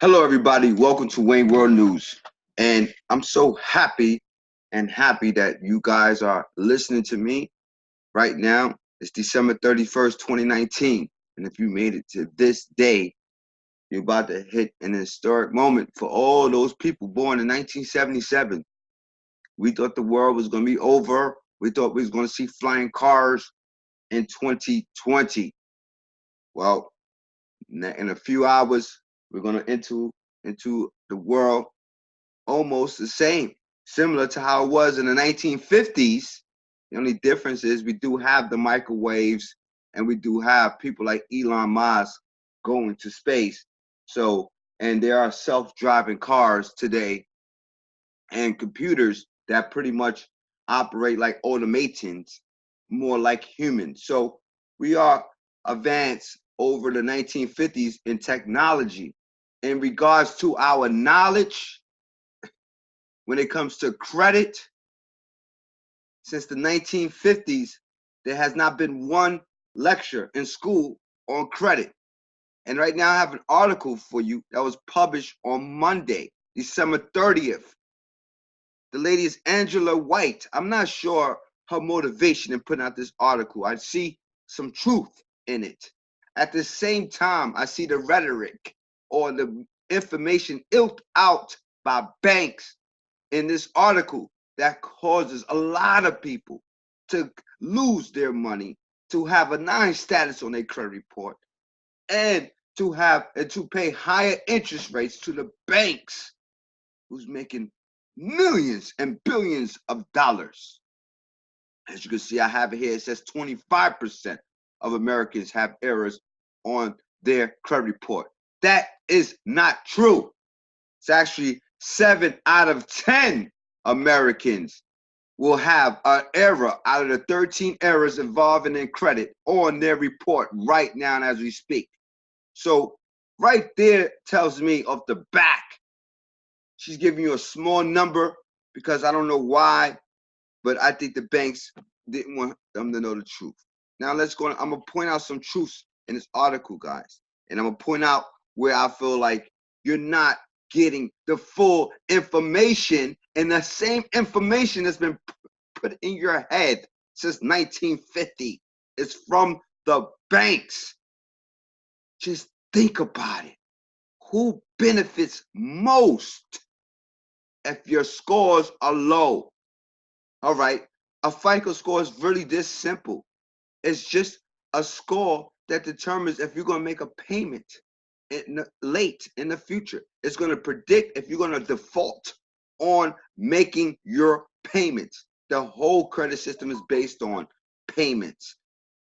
Hello, everybody. Welcome to Wayne World News. And I'm so happy that you guys are listening to me right now. It's December 31st, 2019. And if you made it to this day, you're about to hit an historic moment for all those people born in 1977. We thought the world was going to be over. We thought we was going to see flying cars in 2020. Well, in a few hours, we're going to into the world almost the same, similar to how it was in the 1950s. The only difference is we do have the microwaves and we do have people like Elon Musk going to space. So, and there are self-driving cars today and computers that pretty much operate like automatons, more like humans. So we are advanced over the 1950s in technology. In regards to our knowledge, when it comes to credit, since the 1950s, there has not been one lecture in school on credit. And right now I have an article for you that was published on Monday, December 30th. The lady is Angela White. I'm not sure her motivation in putting out this article. I see some truth in it. At the same time, I see the rhetoric or the information ilked out by banks in this article that causes a lot of people to lose their money, to have a 9 status on their credit report, and to pay higher interest rates to the banks who's making millions and billions of dollars. As you can see, I have it here. It says 25% of Americans have errors on their credit report. That is not true. It's actually 7 out of 10 Americans will have an error out of the 13 errors involving in credit on their report right now as we speak. So right there tells me off the back, she's giving you a small number because I don't know why, but I think the banks didn't want them to know the truth. Now let's go. I'm gonna point out some truths in this article, guys, and I'm gonna point out where I feel like you're not getting the full information, and the same information that's been put in your head since 1950. It's from the banks. Just think about it. Who benefits most if your scores are low? All right. A FICO score is really this simple. It's just a score that determines if you're going to make a payment late in the future. It's going to predict if you're going to default on making your payments. The whole credit system is based on payments,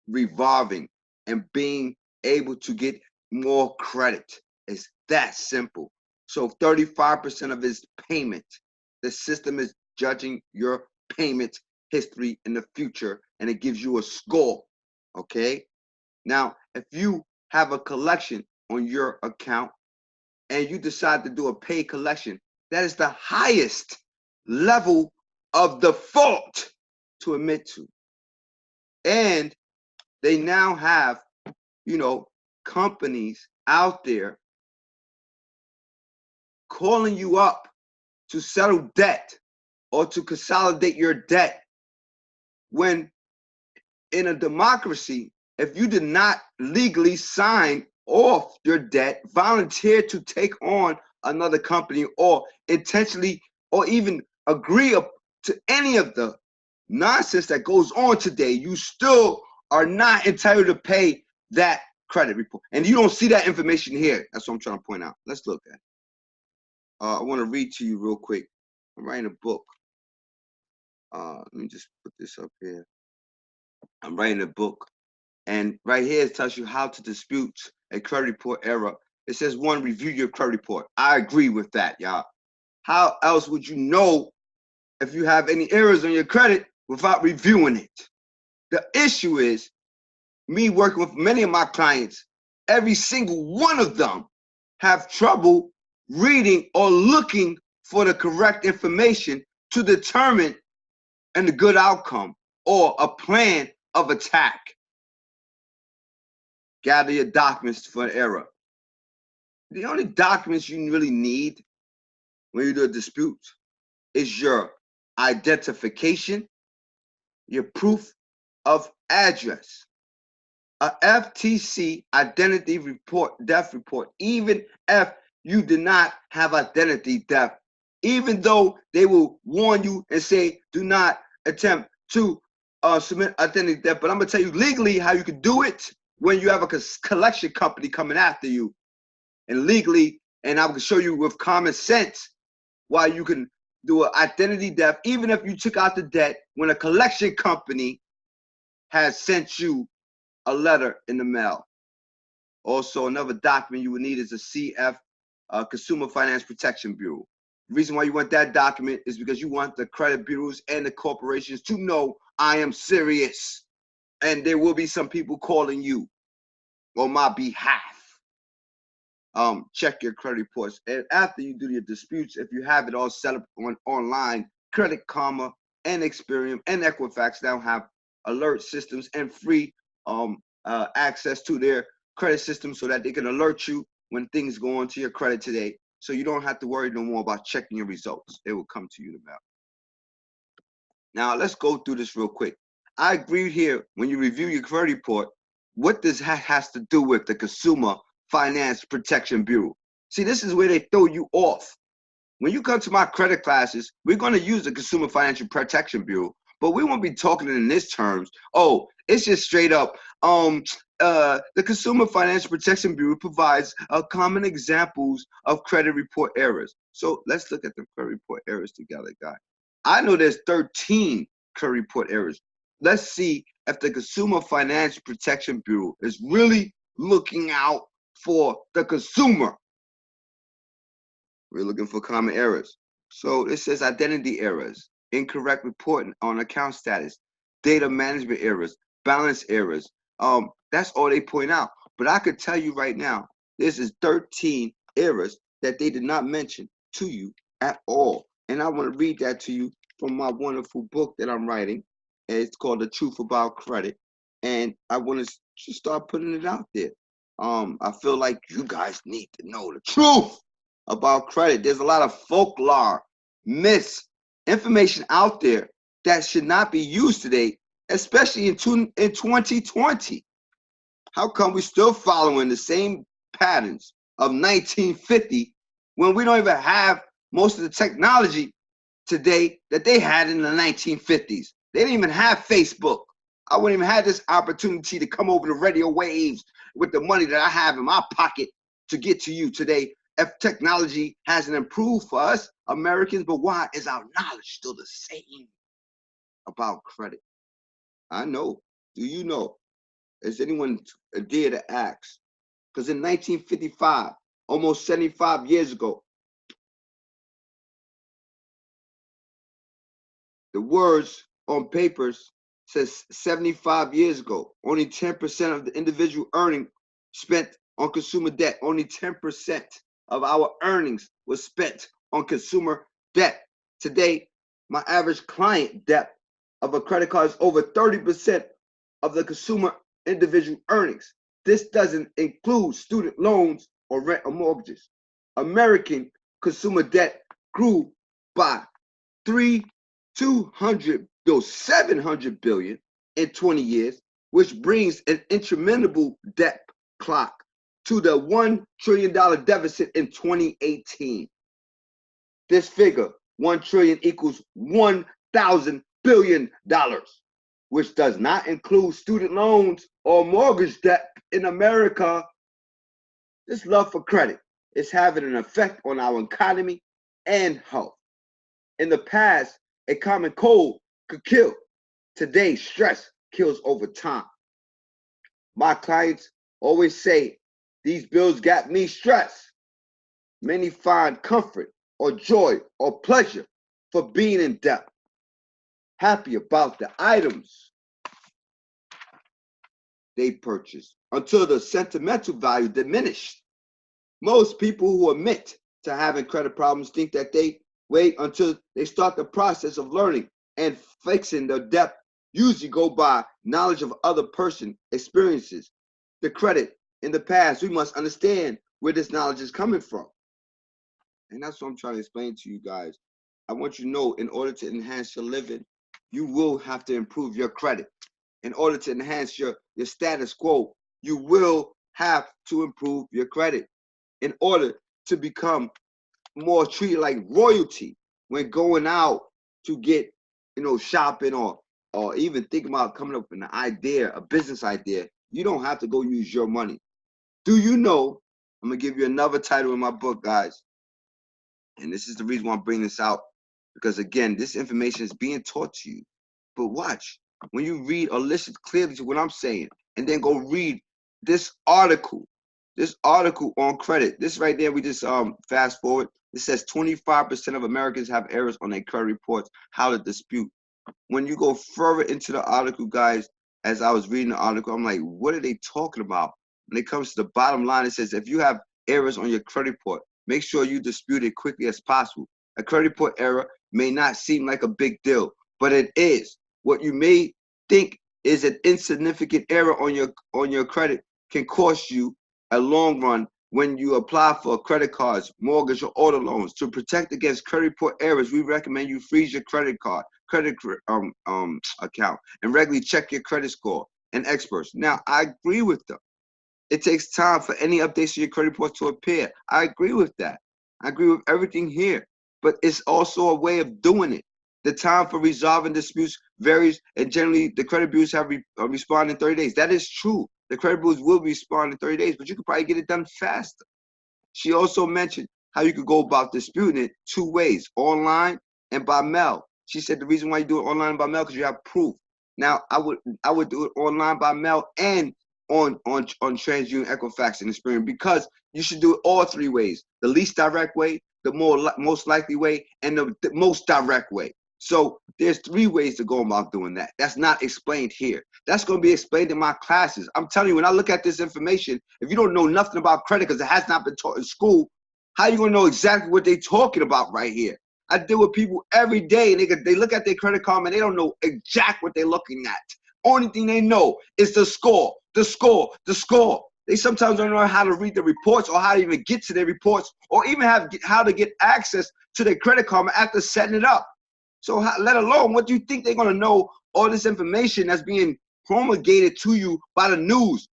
revolving, and being able to get more credit. It's that simple. So 35% of his payment, the system is judging your payment history in the future, and it gives you a score. Okay. Now, if you have a collection on your account and you decide to do a paid collection, that is the highest level of default to admit to. And they now have, companies out there calling you up to settle debt or to consolidate your debt when in a democracy, if you did not legally sign off your debt, volunteer to take on another company, or intentionally, or even agree to any of the nonsense that goes on today, you still are not entitled to pay that credit report. And you don't see that information here. That's what I'm trying to point out. Let's look at it. I want to read to you real quick. I'm writing a book. Let me just put this up here. I'm writing a book. And right here it tells you how to dispute a credit report error. It says, 1, review your credit report. I agree with that, y'all. How else would you know if you have any errors on your credit without reviewing it? The issue is, me working with many of my clients, every single one of them have trouble reading or looking for the correct information to determine a good outcome or a plan of attack. Gather your documents for an error. The only documents you really need when you do a dispute is your identification, your proof of address, a FTC identity report, theft report, even if you did not have identity theft, even though they will warn you and say, do not attempt to submit identity theft. But I'm gonna tell you legally how you can do it when you have a collection company coming after you, and legally, and I can show you with common sense why you can do an identity theft, even if you took out the debt when a collection company has sent you a letter in the mail. Also, another document you would need is a CF, Consumer Finance Protection Bureau. The reason why you want that document is because you want the credit bureaus and the corporations to know I am serious, and there will be some people calling you on my behalf. Check your credit reports, and after you do your disputes, if you have it all set up online, Credit Karma and Experian and Equifax now have alert systems and free access to their credit system so that they can alert you when things go onto your credit today, so you don't have to worry no more about checking your results. It will come to you in the mail. Now let's go through this real quick. I agree here, when you review your credit report, what this has to do with the Consumer Finance Protection Bureau. See, this is where they throw you off. When you come to my credit classes, we're going to use the Consumer Financial Protection Bureau, but we won't be talking in this terms. Oh, it's just straight up. The Consumer Financial Protection Bureau provides common examples of credit report errors. So let's look at the credit report errors together, guys. I know there's 13 credit report errors. Let's see if the Consumer Financial Protection Bureau is really looking out for the consumer. We're looking for common errors. So it says identity errors, incorrect reporting on account status, data management errors, balance errors. That's all they point out. But I could tell you right now, this is 13 errors that they did not mention to you at all. And I want to read that to you from my wonderful book that I'm writing. It's called The Truth About Credit. And I want to just start putting it out there. I feel like you guys need to know the truth about credit. There's a lot of folklore, myths, information out there that should not be used today, especially in 2020. How come we're still following the same patterns of 1950 when we don't even have most of the technology today that they had in the 1950s? They didn't even have Facebook. I wouldn't even have this opportunity to come over the radio waves with the money that I have in my pocket to get to you today if technology hasn't improved for us Americans. But why is our knowledge still the same about credit? I know. Do you know? Is anyone dare to ask? Because in 1955, almost 75 years ago, the words on papers says 75 years ago, only 10% of the individual earning spent on consumer debt. Only 10% of our earnings was spent on consumer debt. Today, my average client debt of a credit card is over 30% of the consumer individual earnings. This doesn't include student loans or rent or mortgages. American consumer debt grew by 700 billion in 20 years, which brings an interminable debt clock to the $1 trillion deficit in 2018. This figure, 1 trillion, equals $1,000 billion, which does not include student loans or mortgage debt in America. This love for credit is having an effect on our economy and health. In the past, a common cold could kill. Today, stress kills over time. My clients always say, these bills got me stressed. Many find comfort or joy or pleasure for being in debt, happy about the items they purchase until the sentimental value diminished. Most people who admit to having credit problems think that they wait until they start the process of learning and fixing their debt. Usually go by knowledge of other person experiences. The credit in the past, we must understand where this knowledge is coming from. And that's what I'm trying to explain to you guys. I want you to know, in order to enhance your living, you will have to improve your credit. In order to enhance your status quo, you will have to improve your credit. In order to become more treated like royalty when going out to get, shopping, or even think about coming up with an idea, a business idea, you don't have to go use your money. Do you know? I'm gonna give you another title in my book, guys. And this is the reason why I'm bringing this out, because again, this information is being taught to you. But watch, when you read or listen clearly to what I'm saying, and then go read this article on credit. This right there, we just fast forward. It says 25% of Americans have errors on their credit reports. How to dispute. When you go further into the article, guys, as I was reading the article, I'm like, what are they talking about? When it comes to the bottom line, it says if you have errors on your credit report, make sure you dispute it quickly as possible. A credit report error may not seem like a big deal, but it is. What you may think is an insignificant error on your credit can cost you a long run when you apply for credit cards, mortgage, or auto loans. To protect against credit report errors, we recommend you freeze your credit account and regularly check your credit score and experts. Now, I agree with them. It takes time for any updates to your credit report to appear. I agree with that. I agree with everything here. But it's also a way of doing it. The time for resolving disputes varies, and generally the credit bureaus have responded in 30 days. That is true. The credit bureaus will respond in 30 days, but you could probably get it done faster. She also mentioned how you could go about disputing it two ways, online and by mail. She said the reason why you do it online and by mail because you have proof. Now, I would do it online by mail and on TransUnion, Equifax, and Experian, because you should do it all three ways: the least direct way, the most likely way, and the most direct way. So there's three ways to go about doing that. That's not explained here. That's going to be explained in my classes. I'm telling you, when I look at this information, if you don't know nothing about credit because it has not been taught in school, how are you going to know exactly what they're talking about right here? I deal with people every day, and they look at their credit card, and they don't know exactly what they're looking at. Only thing they know is the score, the score, the score. They sometimes don't know how to read the reports or how to even get to their reports or even how to get access to their credit card after setting it up. So let alone, what do you think they're going to know all this information that's being promulgated to you by the news?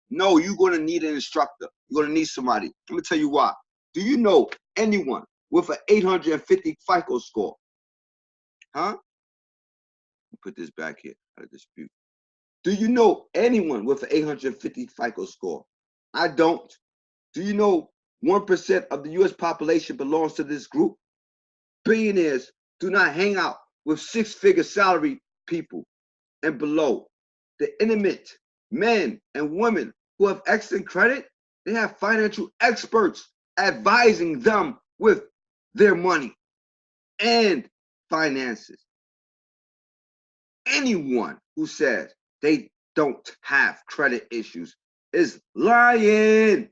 No, you're going to need an instructor. You're going to need somebody. Let me tell you why. Do you know anyone with an 850 FICO score? Huh? Put this back here out of dispute. Do you know anyone with an 850 FICO score? I don't. Do you know 1% of the U.S. population belongs to this group? Billionaires do not hang out with six-figure salary people and below. The intimate men and women who have excellent credit, they have financial experts advising them with their money and finances. Anyone who says they don't have credit issues is lying.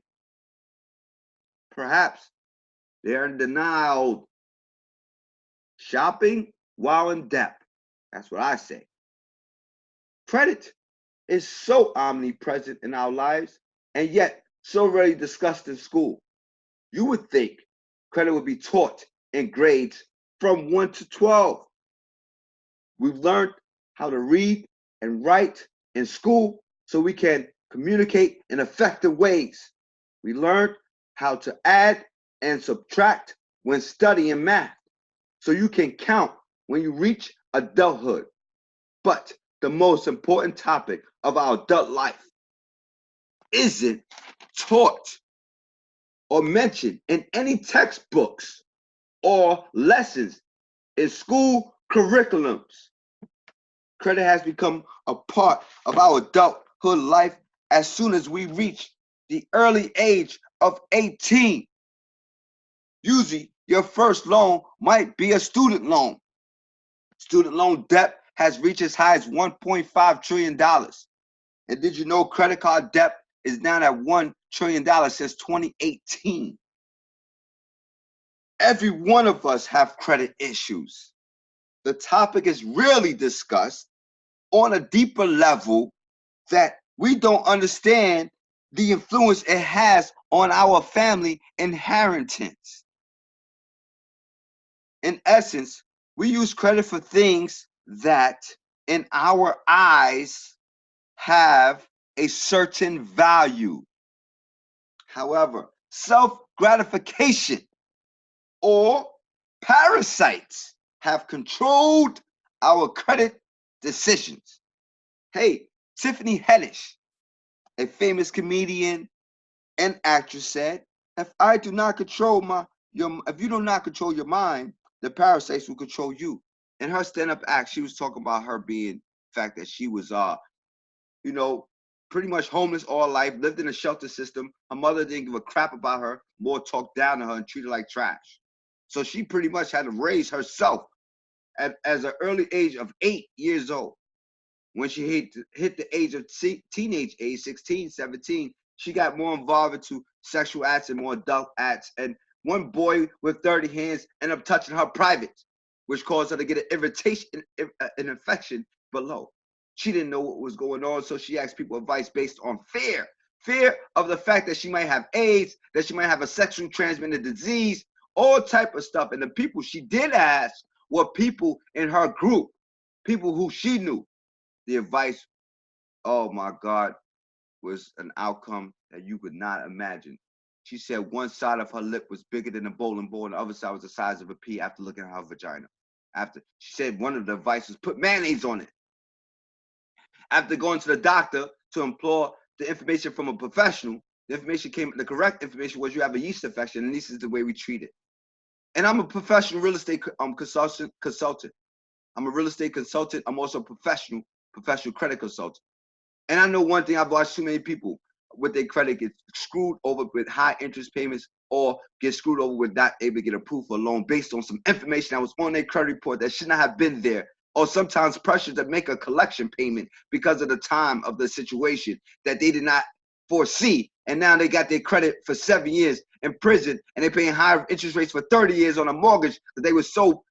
Perhaps they're in denial. Shopping while in debt. That's what I say. Credit is so omnipresent in our lives and yet so rarely discussed in school. You would think credit would be taught in grades from 1 to 12. We've learned how to read and write in school so we can communicate in effective ways. We learned how to add and subtract when studying math so you can count when you reach adulthood. But the most important topic of our adult life isn't taught or mentioned in any textbooks or lessons in school curriculums. Credit has become a part of our adulthood life as soon as we reach the early age of 18. Usually, your first loan might be a student loan. Student loan debt has reached as high as $1.5 trillion. And did you know credit card debt is down at $1 trillion since 2018? Every one of us have credit issues. The topic is rarely discussed on a deeper level that we don't understand the influence it has on our family inheritance. In essence, we use credit for things that in our eyes have a certain value. However, self-gratification or parasites have controlled our credit decisions. Hey, Tiffany Haddish, a famous comedian and actress, said, if I do not control if you do not control your mind, the parasites will control you. In her stand-up act, she was talking about her being the fact that she was you know, pretty much homeless all life, lived in a shelter system. Her mother didn't give a crap about her, more talked down to her and treated her like trash. So she pretty much had to raise herself as an early age of 8 years old. When she hit the age of teenage age, 16, 17, she got more involved into sexual acts and more adult acts. And one boy with 30 hands ended up touching her private, which caused her to get an irritation, an infection below. She didn't know what was going on, so she asked people advice based on fear. Fear of the fact that she might have AIDS, that she might have a sexually transmitted disease, all type of stuff. And the people she did ask were people in her group, people who she knew. The advice, oh my God, was an outcome that you could not imagine. She said one side of her lip was bigger than a bowling ball and the other side was the size of a pea after looking at her vagina. She said one of the advices, put mayonnaise on it. After going to the doctor to implore the information from a professional, the correct information was you have a yeast infection, and this is the way we treat it. And I'm a professional real estate consultant. I'm a real estate consultant. I'm also a professional credit consultant. And I know one thing, I've watched too many people with their credit get screwed over with high interest payments or get screwed over with not able to get approved for a loan based on some information that was on their credit report that should not have been there, or sometimes pressure to make a collection payment because of the time of the situation that they did not foresee. And now they got their credit for 7 years in prison and they're paying higher interest rates for 30 years on a mortgage that they were so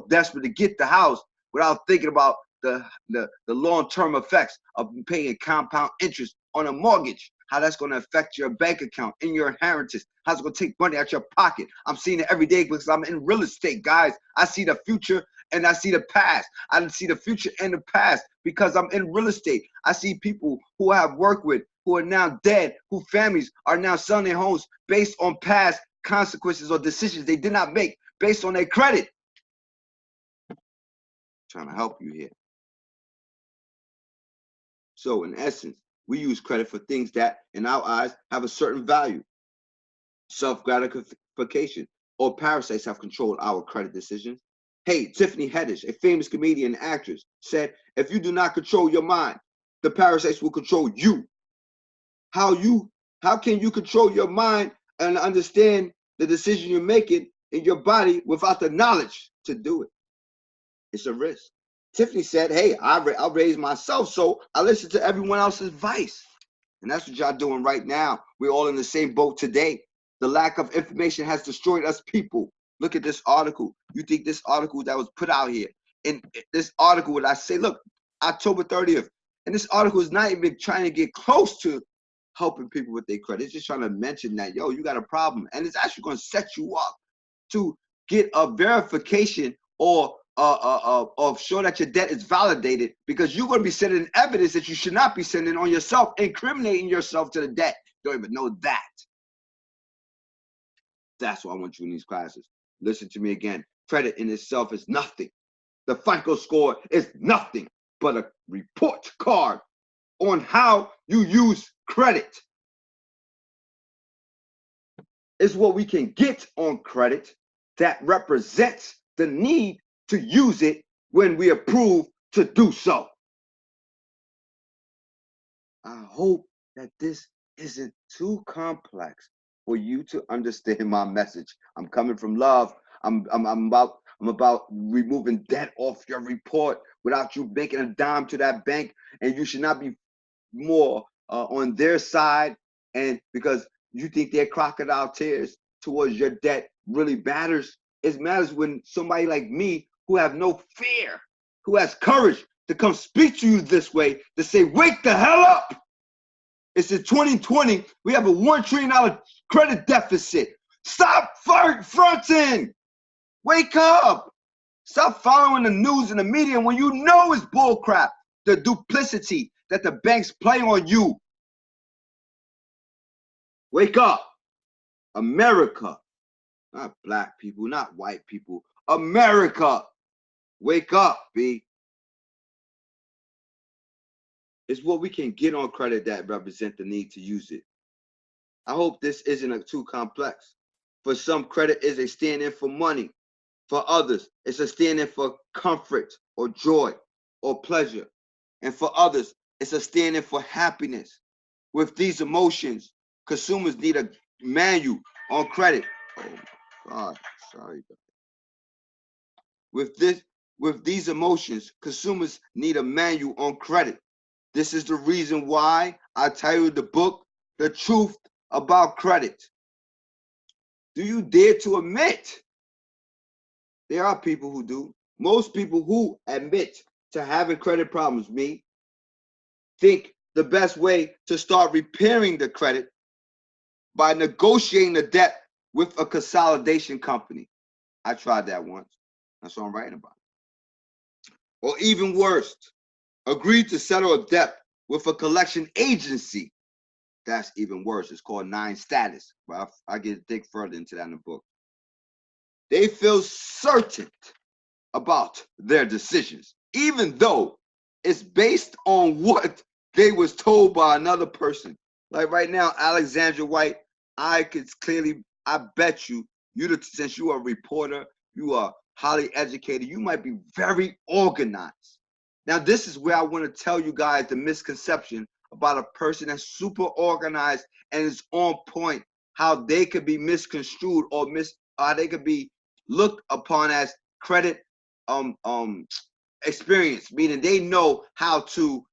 desperate to get the house without thinking about the long-term effects of paying compound interest on a mortgage, how that's going to affect your bank account and your inheritance, how it's going to take money out your pocket. I'm seeing it every day because I'm in real estate, guys. I see the future and I see the past. I see the future and the past because I'm in real estate. I see people who I have worked with who are now dead, whose families are now selling their homes based on past consequences or decisions they did not make based on their credit. I'm trying to help you here. So in essence, we use credit for things that in our eyes have a certain value. Self-gratification or parasites have controlled our credit decisions. Hey, Tiffany Haddish, a famous comedian and actress, said, if you do not control your mind, the parasites will control you. How can you control your mind and understand the decision you're making in your body without the knowledge to do it? It's a risk. Tiffany said, hey, I'll raise myself, so I listen to everyone else's advice. And that's what y'all doing right now. We're all in the same boat today. The lack of information has destroyed us people. Look at this article. You think this article that was put out here, and this article would I say, look, October 30th, and this article is not even trying to get close to helping people with their credit. It's just trying to mention that, yo, you got a problem. And it's actually going to set you up to get a verification or show that your debt is validated, because you're going to be sending evidence that you should not be sending on yourself, incriminating yourself to the debt. You don't even know that. That's why I want you in these classes. Listen to me again. Credit in itself is nothing. The FICO score is nothing but a report card on how you use credit. It's what we can get on credit that represents the need to use it when we approve to do so. I hope that this isn't too complex for you to understand my message. I'm coming from love. I'm about removing debt off your report without you making a dime to that bank, and you should not be more on their side, and because you think their crocodile tears towards your debt really matters. It matters when somebody like me, who have no fear, who has courage to come speak to you this way, to say, wake the hell up. It's in 2020. We have a $1 trillion credit deficit. Stop fronting. Wake up. Stop following the news and the media when you know it's bullcrap. The duplicity that the banks play on you. Wake up. America. Not black people, not white people. America. Wake up, B. It's what we can get on credit that represent the need to use it. I hope this isn't too complex. For some, credit is a stand-in for money. For others, it's a stand-in for comfort or joy or pleasure. And for others, it's a stand-in for happiness. With these emotions, consumers need a manual on credit. Oh my God, sorry. With these emotions, consumers need a manual on credit. This is the reason why I titled the book, The Truth About Credit. Do you dare to admit? There are people who do. Most people who admit to having credit problems, me, think the best way to start repairing the credit by negotiating the debt with a consolidation company. I tried that once. That's what I'm writing about. Or even worse, agreed to settle a debt with a collection agency. That's even worse. It's called 9 status. But I get dig further into that in the book. They feel certain about their decisions, even though it's based on what they was told by another person. Like right now, Alexandra White, I bet you, since you are a reporter, you are highly educated, you might be very organized. Now, this is where I want to tell you guys the misconception about a person that's super organized and is on point, how they could be misconstrued or they could be looked upon as credit experience, meaning they know how to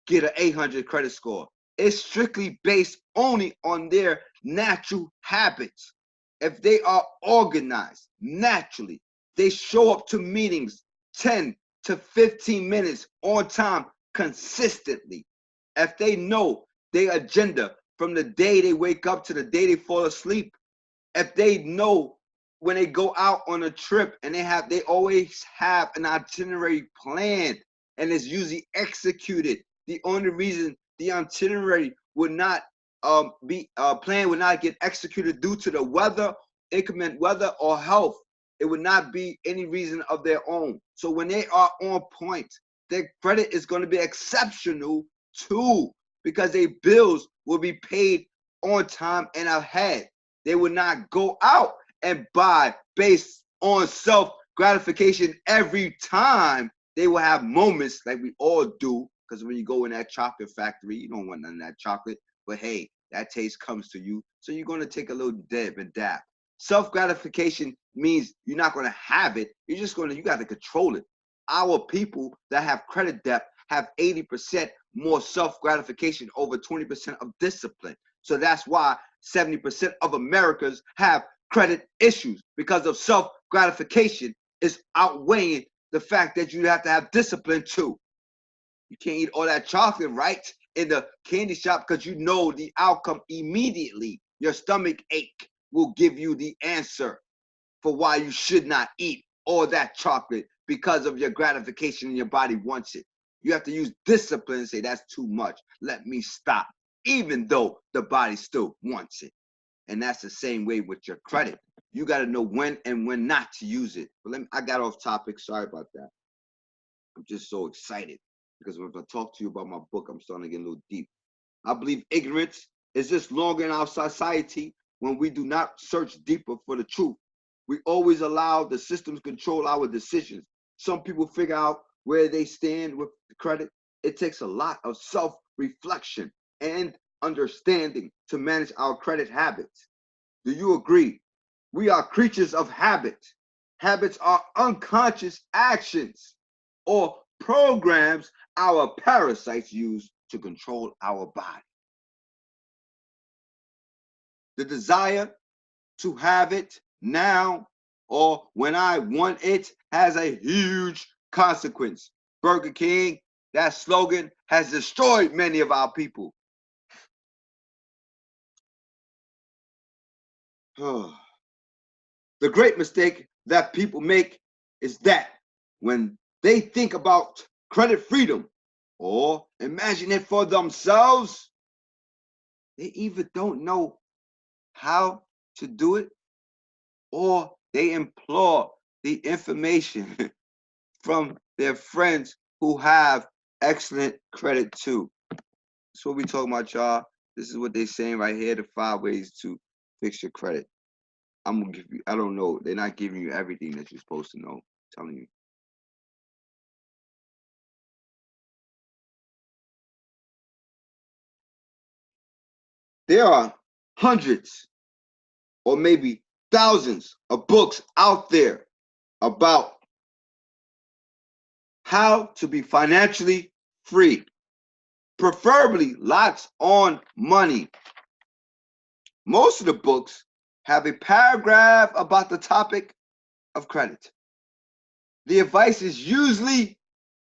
get an 800 credit score. It's strictly based only on their natural habits. If they are organized naturally, they show up to meetings 10 to 15 minutes on time consistently. If they know their agenda from the day they wake up to the day they fall asleep, if they know when they go out on a trip and they always have an itinerary planned and it's usually executed. The only reason the itinerary would not be planned would not get executed due to the weather, inclement weather, or health. It would not be any reason of their own. So when they are on point, their credit is going to be exceptional too, because their bills will be paid on time and ahead. They would not go out and buy based on self-gratification every time. They will have moments like we all do, because when you go in that chocolate factory, you don't want none of that chocolate, but hey, that taste comes to you, so you're going to take a little dip and dab. Self-gratification means you're not going to have it, you got to control it. Our people that have credit debt have 80% more self-gratification over 20% of discipline. So that's why 70% of Americans have credit issues, because of self-gratification is outweighing the fact that you have to have discipline too. You can't eat all that chocolate right in the candy shop because you know the outcome immediately. Your stomach ache will give you the answer for why you should not eat all that chocolate, because of your gratification and your body wants it. You have to use discipline and say, that's too much. Let me stop, even though the body still wants it. And that's the same way with your credit. You got to know when and when not to use it. But I got off topic. Sorry about that. I'm just so excited because when I talk to you about my book, I'm starting to get a little deep. I believe ignorance is just longer in our society when we do not search deeper for the truth. We always allow the systems control our decisions. Some people figure out where they stand with the credit. It takes a lot of self-reflection and understanding to manage our credit habits. Do you agree? We are creatures of habit. Habits are unconscious actions or programs our parasites use to control our body. The desire to have it now or when I want it has a huge consequence. Burger King, that slogan has destroyed many of our people. The great mistake that people make is that when they think about credit freedom or imagine it for themselves, they either don't know how to do it or they implore the information from their friends who have excellent credit too. That's what we talking about, y'all. This is what they saying right here, the 5 ways to fix your credit. I'm gonna give you, I don't know. They're not giving you everything that you're supposed to know. I'm telling you. There are hundreds or maybe thousands of books out there about how to be financially free, preferably lots on money. Most of the books have a paragraph about the topic of credit. The advice is usually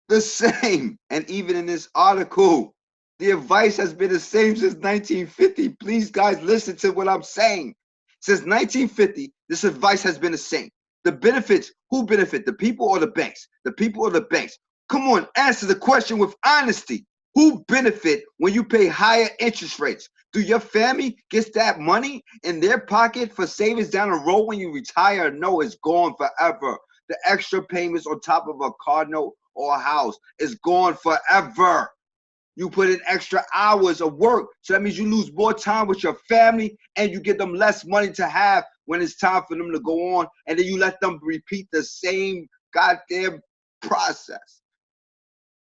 the same. And even in this article, the advice has been the same since 1950. Please, guys, listen to what I'm saying. Since 1950, this advice has been the same. The benefits, who benefit? The people or the banks? The people or the banks? Come on, answer the question with honesty. Who benefit when you pay higher interest rates? Do your family get that money in their pocket for savings down the road when you retire? No, it's gone forever. The extra payments on top of a car note or a house is gone forever. You put in extra hours of work, so that means you lose more time with your family and you give them less money to have when it's time for them to go on, and then you let them repeat the same goddamn process.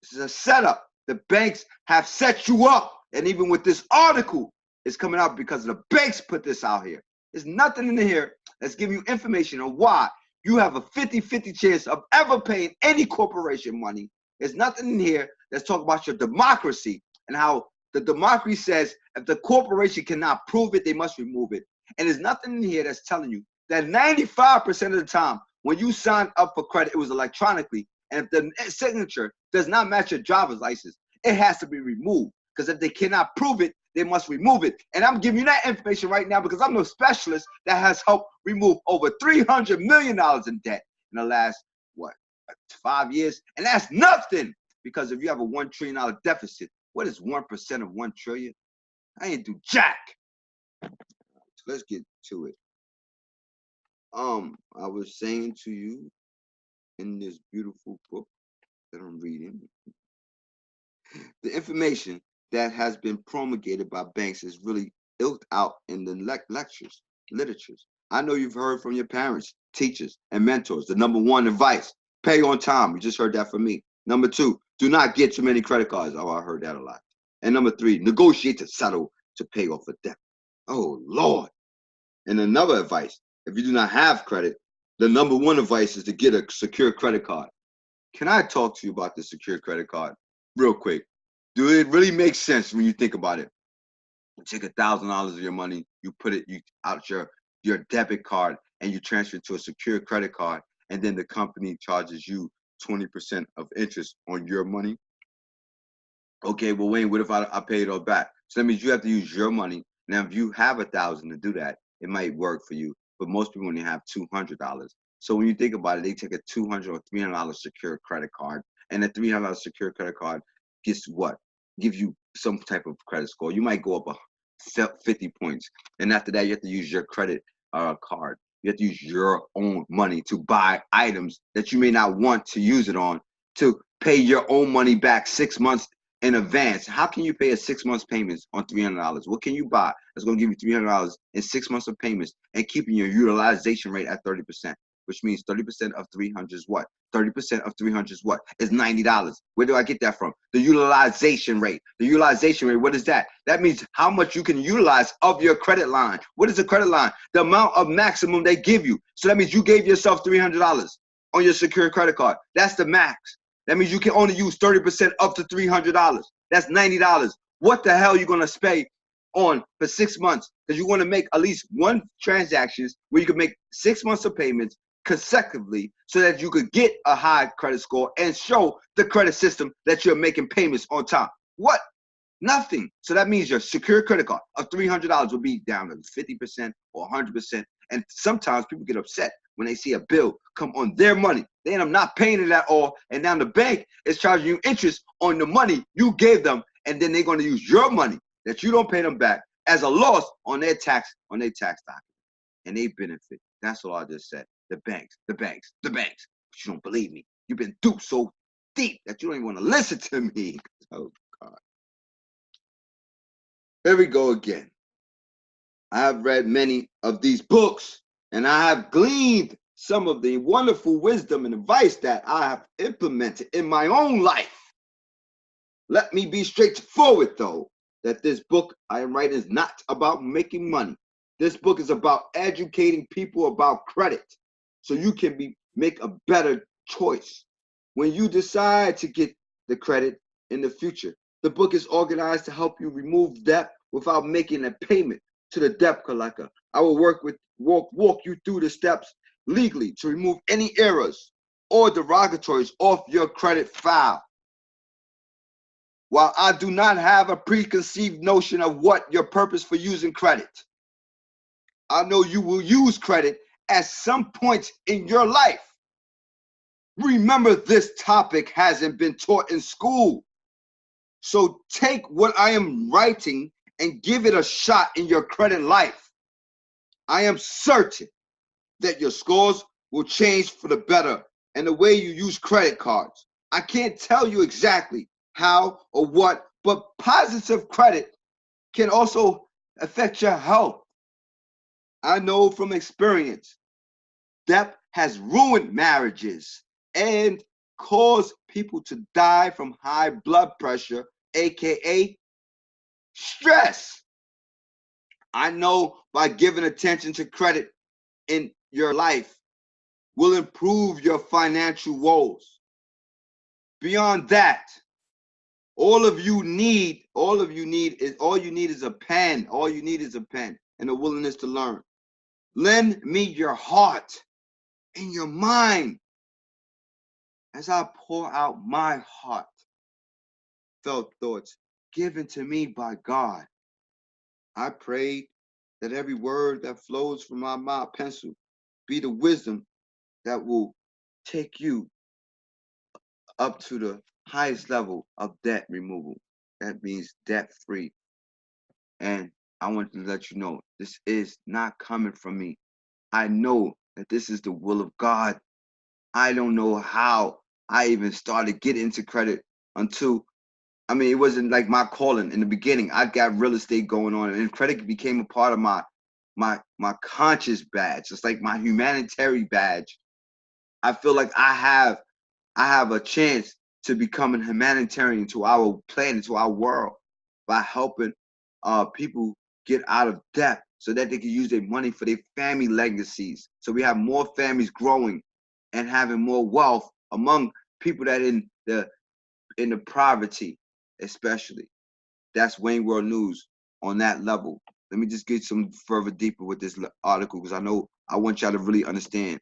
This is a setup. The banks have set you up, and even with this article, it's coming out because the banks put this out here. There's nothing in here that's giving you information on why you have a 50-50 chance of ever paying any corporation money. There's nothing in here that's talking about your democracy and how the democracy says if the corporation cannot prove it, they must remove it. And there's nothing in here that's telling you that 95% of the time when you sign up for credit, it was electronically. And if the signature does not match your driver's license, it has to be removed. Because if they cannot prove it, they must remove it. And I'm giving you that information right now because I'm the specialist that has helped remove over $300 million in debt in the last, 5 years? And that's nothing, because if you have a $1 trillion deficit, what is 1% of 1 trillion? I ain't do jack. So let's get to it. I was saying to you in this beautiful book that I'm reading, the information that has been promulgated by banks is really ilked out in the literatures. I know you've heard from your parents, teachers, and mentors. The number one advice, pay on time. You just heard that from me. Number two, do not get too many credit cards. Oh, I heard that a lot. And number three, negotiate to settle to pay off a debt. Oh, Lord. And another advice, if you do not have credit, the number one advice is to get a secure credit card. Can I talk to you about the secure credit card real quick? Do it really make sense when you think about it? You take $1,000 of your money, you put it out your debit card, and you transfer it to a secure credit card, and then the company charges you 20% of interest on your money. Okay, well, Wayne, what if I pay it all back? So that means you have to use your money. Now, if you have $1,000 to do that, it might work for you, but most people only have $200. So when you think about it, they take a $200 or $300 secure credit card, and the $300 secure credit card gets what? Gives you some type of credit score. You might go up 50 points, and after that, you have to use your credit card. You have to use your own money to buy items that you may not want to use it on, to pay your own money back 6 months in advance. How can you pay a 6 months payments on $300? What can you buy that's going to give you $300 in 6 months of payments and keeping your utilization rate at 30%? Which means 30% of 300 is what? 30% of 300 is what? Is $90. Where do I get that from? The utilization rate. The utilization rate, what is that? That means how much you can utilize of your credit line. What is the credit line? The amount of maximum they give you. So that means you gave yourself $300 on your secure credit card. That's the max. That means you can only use 30% up to $300. That's $90. What the hell are you going to pay on for 6 months? Because you want to make at least one transactions where you can make 6 months of payments consecutively so that you could get a high credit score and show the credit system that you're making payments on time. What? Nothing. So that means your secure credit card of $300 will be down to 50% or 100%. And sometimes people get upset when they see a bill come on their money. They end up not paying it at all. And now the bank is charging you interest on the money you gave them. And then they're going to use your money that you don't pay them back as a loss on their tax document. And they benefit. That's all I just said. The banks, the banks, the banks. But you don't believe me. You've been duped so deep that you don't even want to listen to me. Oh, God. Here we go again. I have read many of these books, and I have gleaned some of the wonderful wisdom and advice that I have implemented in my own life. Let me be straightforward, though, that this book I am writing is not about making money. This book is about educating people about credit so you can make a better choice when you decide to get the credit in the future. The book is organized to help you remove debt without making a payment to the debt collector. I will walk you through the steps legally to remove any errors or derogatories off your credit file. While I do not have a preconceived notion of what your purpose for using credit, I know you will use credit at some point in your life. Remember, this topic hasn't been taught in school. So take what I am writing and give it a shot in your credit life. I am certain that your scores will change for the better and the way you use credit cards. I can't tell you exactly how or what, but positive credit can also affect your health. I know from experience, debt has ruined marriages and caused people to die from high blood pressure, aka stress. I know by giving attention to credit in your life will improve your financial woes. Beyond that, all you need is a pen. All you need is a pen and a willingness to learn. Lend me your heart and your mind as I pour out my heartfelt thoughts given to me by God. I pray that every word that flows from my pencil be the wisdom that will take you up to the highest level of debt removal. That means debt free. And I want to let you know, this is not coming from me. I know that this is the will of God. I don't know how I even started getting into credit until, it wasn't like my calling in the beginning. I got real estate going on, and credit became a part of my conscious badge. It's like my humanitarian badge. I feel like I have a chance to become a humanitarian to our planet, to our world, by helping people get out of debt so that they can use their money for their family legacies. So we have more families growing and having more wealth among people that in the poverty, especially. That's Wayne World News on that level. Let me just get some further deeper with this article, because I want y'all to really understand.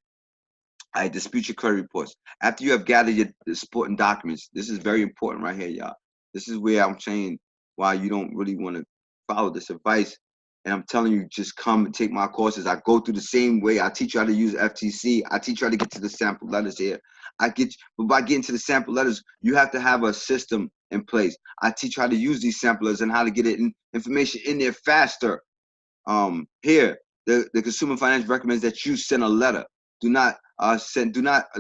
I dispute your credit reports. After you have gathered your supporting documents, this is very important right here, y'all. This is where I'm saying why you don't really want to follow this advice. And I'm telling you, just come and take my courses. I go through the same way. I teach you how to use FTC. I teach you how to get to the sample letters here. But by getting to the sample letters, you have to have a system in place. I teach you how to use these samplers and how to get information in there faster. Here, the Consumer Finance recommends that you send a letter. Do not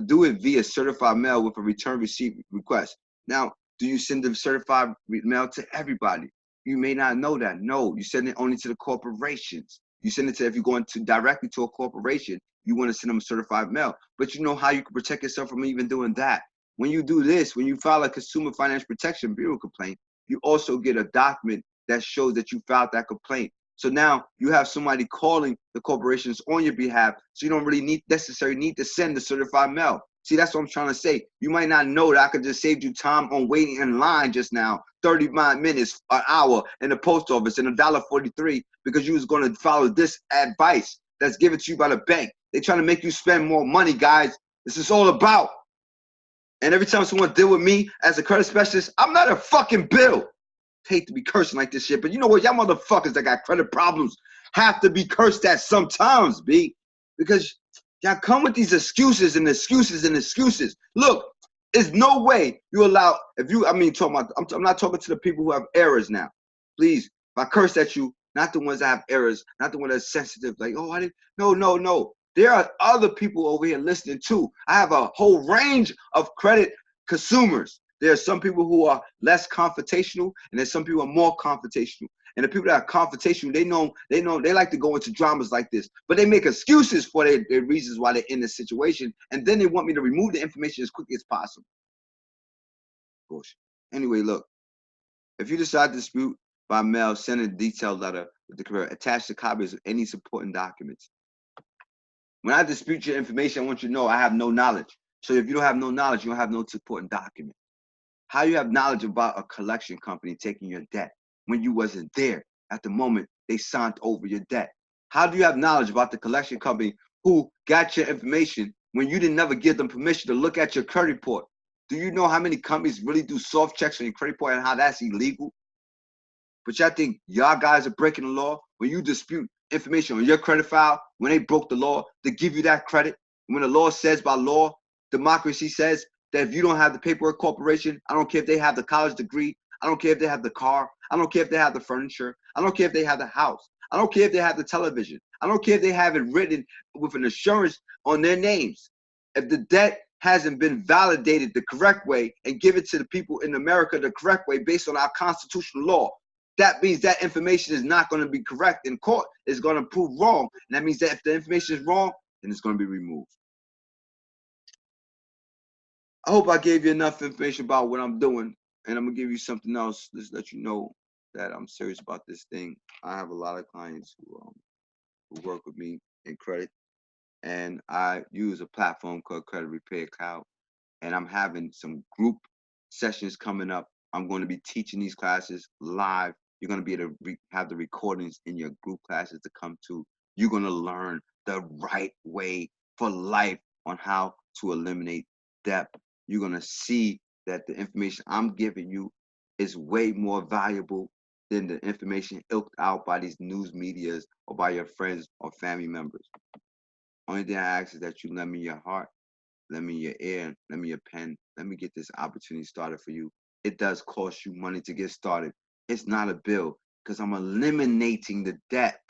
do it via certified mail with a return receipt request. Now, do you send the certified mail to everybody? You may not know that. No, you send it only to the corporations. You send it to, if you're going to directly to a corporation, you want to send them a certified mail. But you know how you can protect yourself from even doing that. When you do this, when you file a Consumer Finance Protection Bureau complaint, you also get a document that shows that you filed that complaint. So now you have somebody calling the corporations on your behalf, so you don't really necessarily need to send the certified mail. See, that's what I'm trying to say. You might not know that I could just save you time on waiting in line just now, 35 minutes, an hour in the post office, and $1.43 because you was going to follow this advice that's given to you by the bank. They're trying to make you spend more money, guys. This is all about. And every time someone deal with me as a credit specialist, I'm not a fucking bill. hate to be cursing like this shit, but you know what? Y'all motherfuckers that got credit problems have to be cursed at sometimes, B. Because y'all come with these excuses and excuses and excuses. Look, there's no way you allow, if you, I mean, talking about, I'm not talking to the people who have errors now. Please, if I curse at you, not the ones that have errors, not the ones that are sensitive, like, oh, I didn't, no. There are other people over here listening too. I have a whole range of credit consumers. There are some people who are less confrontational, and there's some people who are more confrontational. And the people that are confrontational, they like to go into dramas like this, but they make excuses for their reasons why they're in this situation, and then they want me to remove the information as quickly as possible. Bullshit. Anyway, look, if you decide to dispute by mail, send a detailed letter with the career. Attach the copies of any supporting documents. When I dispute your information, I want you to know I have no knowledge. So if you don't have no knowledge, you don't have no supporting document. How you have knowledge about a collection company taking your debt when you wasn't there at the moment they signed over your debt? How do you have knowledge about the collection company who got your information when you didn't never give them permission to look at your credit report? Do you know how many companies really do soft checks on your credit report and how that's illegal? But y'all think y'all guys are breaking the law when you dispute information on your credit file when they broke the law to give you that credit? When the law says by law, democracy says that if you don't have the paperwork corporation, I don't care if they have the college degree, I don't care if they have the car, I don't care if they have the furniture, I don't care if they have the house, I don't care if they have the television, I don't care if they have it written with an assurance on their names. If the debt hasn't been validated the correct way and given to the people in America the correct way based on our constitutional law, that means that information is not going to be correct in court. It's going to prove wrong. And that means that if the information is wrong, then it's going to be removed. I hope I gave you enough information about what I'm doing. And I'm going to give you something else. Just let you know that I'm serious about this thing. I have a lot of clients who work with me in credit. And I use a platform called Credit Repair Cloud. And I'm having some group sessions coming up. I'm going to be teaching these classes live. You're going to be able to have the recordings in your group classes to come to. You're going to learn the right way for life on how to eliminate debt. You're going to see that the information I'm giving you is way more valuable than the information ilked out by these news medias or by your friends or family members. Only thing I ask is that you lend me your heart, lend me your ear, lend me your pen. Let me get this opportunity started for you. It does cost you money to get started. It's not a bill because I'm eliminating the debt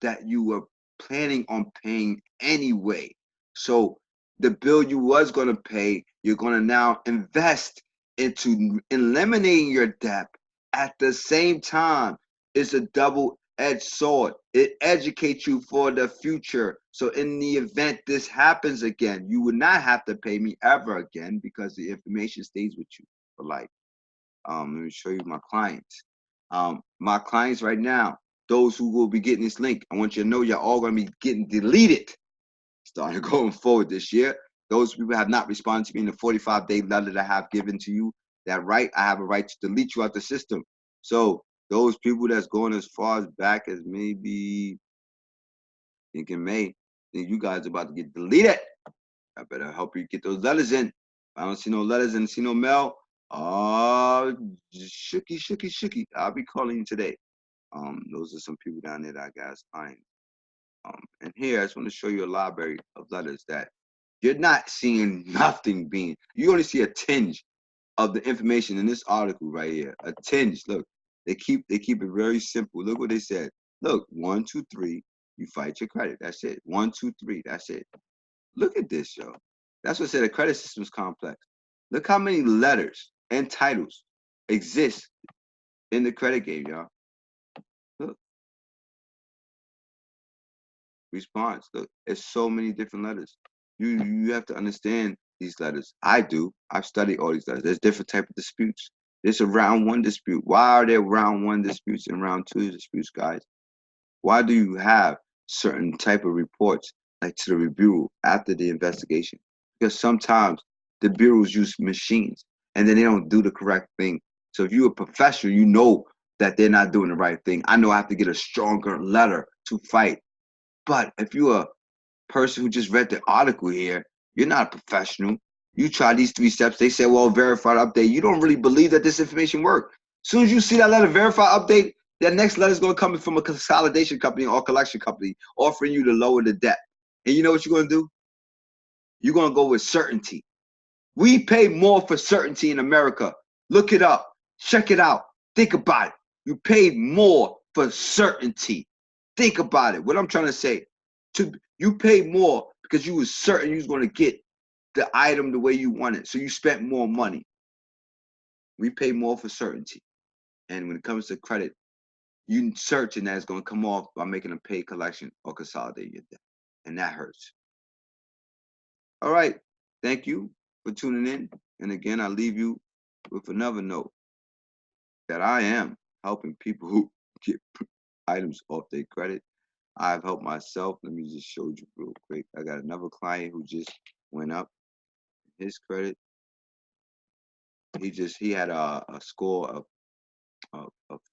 that you were planning on paying anyway. So the bill you was going to pay, you're going to now invest into eliminating your debt. At the same time, it's a double-edged sword. It educates you for the future. So in the event this happens again, you would not have to pay me ever again because the information stays with you for life. Let me show you my clients. My clients right now, those who will be getting this link, I want you to know you're all going to be getting deleted starting going forward this year. Those people have not responded to me in the 45-day letter that I have given to you. That right, I have a right to delete you out the system. So those people that's going as far as back as maybe I think in May, think you guys are about to get deleted. I better help you get those letters in. If I don't see no letters and see no mail, shooky. I'll be calling you today. Those are some people down there that I got signed. And here I just want to show you a library of letters that you're not seeing nothing being. You only see a tinge of the information in this article right here. A tinge. Look, they keep it very simple. Look what they said. Look, 1, 2, 3. You fight your credit. That's it. 1, 2, 3. That's it. Look at this, yo. That's what I said. The credit system is complex. Look how many letters and titles exist in the credit game, y'all. Look. Response. Look, there's so many different letters. You have to understand these letters. I do. I've studied all these letters. There's different type of disputes. There's a round 1 dispute. Why are there round 1 disputes and round 2 disputes, guys? Why do you have certain type of reports like to the review after the investigation? Because sometimes the bureaus use machines and then they don't do the correct thing. So if you're a professional, you know that they're not doing the right thing. I know I have to get a stronger letter to fight. But if you're a person who just read the article here, you're not a professional. You try these 3 steps. They say, well, verified update. You don't really believe that this information worked. Soon as you see that letter verify update, that next letter is going to come from a consolidation company or collection company offering you to lower the debt. And you know what you're going to do? You're going to go with certainty. We pay more for certainty in America. Look it up. Check it out. Think about it. You paid more for certainty. Think about it. What I'm trying to say, you paid more because you was certain you was going to get the item the way you wanted. So you spent more money. We pay more for certainty. And when it comes to credit, you certain that it's going to come off by making a paid collection or consolidate your debt. And that hurts. All right. Thank you for tuning in. And again, I leave you with another note that I am helping people who get items off their credit. I've helped myself. Let me just show you real quick. I got another client who just went up his credit. He had a score of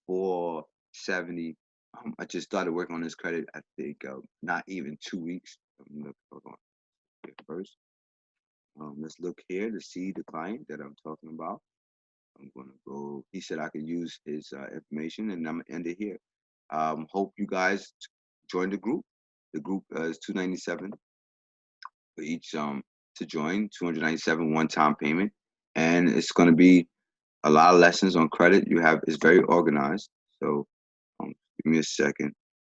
470. I just started working on his credit. I think not even 2 weeks. Look, hold on here first. Let's look here to see the client that I'm talking about. I'm gonna go. He said I could use his information, and I'm gonna end it here. Hope you guys join the group. The group is $297 for each to join. $297 one-time payment, and it's gonna be a lot of lessons on credit. It's very organized. So give me a second. I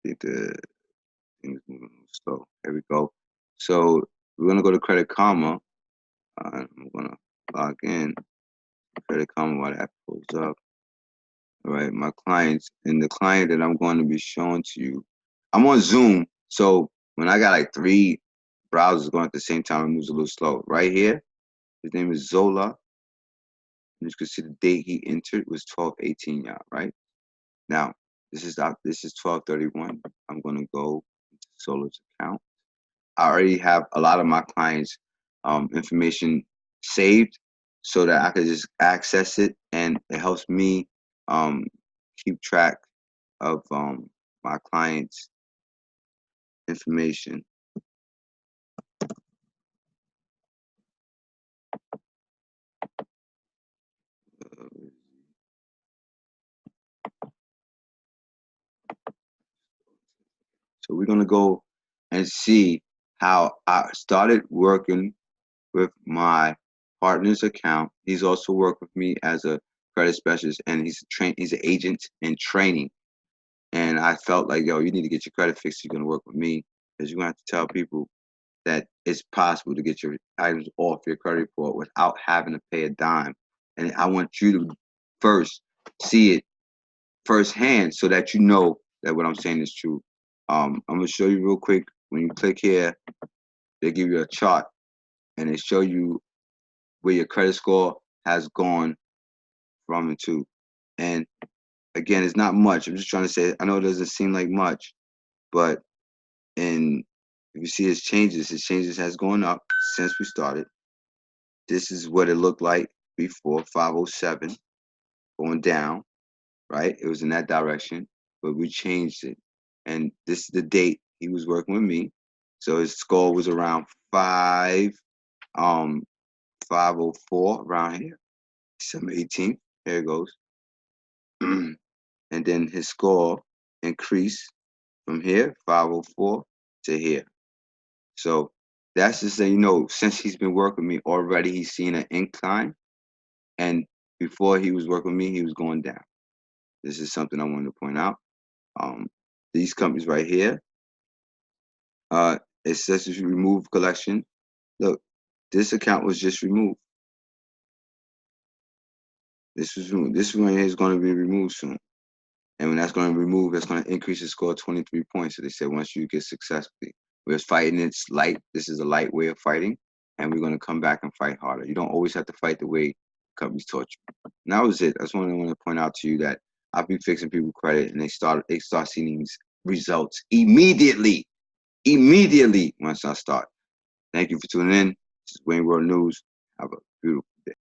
think the thing is moving a little slow. Here we go. So we're gonna go to Credit Karma. I'm gonna log in. Credit Karma while that pulls up. All right, my clients, and the client that I'm going to be showing to you, I'm on Zoom, so when I got like 3 browsers going at the same time, it moves a little slow. Right here, his name is Zola. And you can see the date he entered was 12/18, y'all. Right now, this is 12/31. I'm going to go into Zola's account. I already have a lot of my clients' information saved so that I could just access it, and it helps me keep track of my clients' information. So we're gonna go and see how I started working with my partner's account. He's also worked with me as a credit specialist, and he's an agent in training. And I felt like, yo, you need to get your credit fixed. You're gonna work with me, because you're gonna have to tell people that it's possible to get your items off your credit report without having to pay a dime. And I want you to first see it firsthand so that you know that what I'm saying is true. I'm gonna show you real quick. When you click here, they give you a chart and they show you where your credit score has gone from and to. And again, it's not much. I'm just trying to say, I know it doesn't seem like much, but if you see his changes has gone up since we started. This is what it looked like before, 507, going down, right? It was in that direction, but we changed it. And this is the date he was working with me. So his score was around 504, around here, December 18th. Here it goes. And then his score increased from here, 504, to here. So that's just so you know, since he's been working with me already, he's seen an incline. And before he was working with me, he was going down. This is something I wanted to point out. These companies right here, it says if you remove collection. Look, this account was just removed. This one is going to be removed soon. And when that's going to be removed, that's going to increase the score 23 points. So they said once you get successfully, we're fighting, it's light. This is a light way of fighting. And we're going to come back and fight harder. You don't always have to fight the way companies taught you. And that was it. That's what I want to point out to you, that I'll be fixing people credit, and they start seeing these results immediately once I start. Thank you for tuning in. This is Wayne World News. Have a beautiful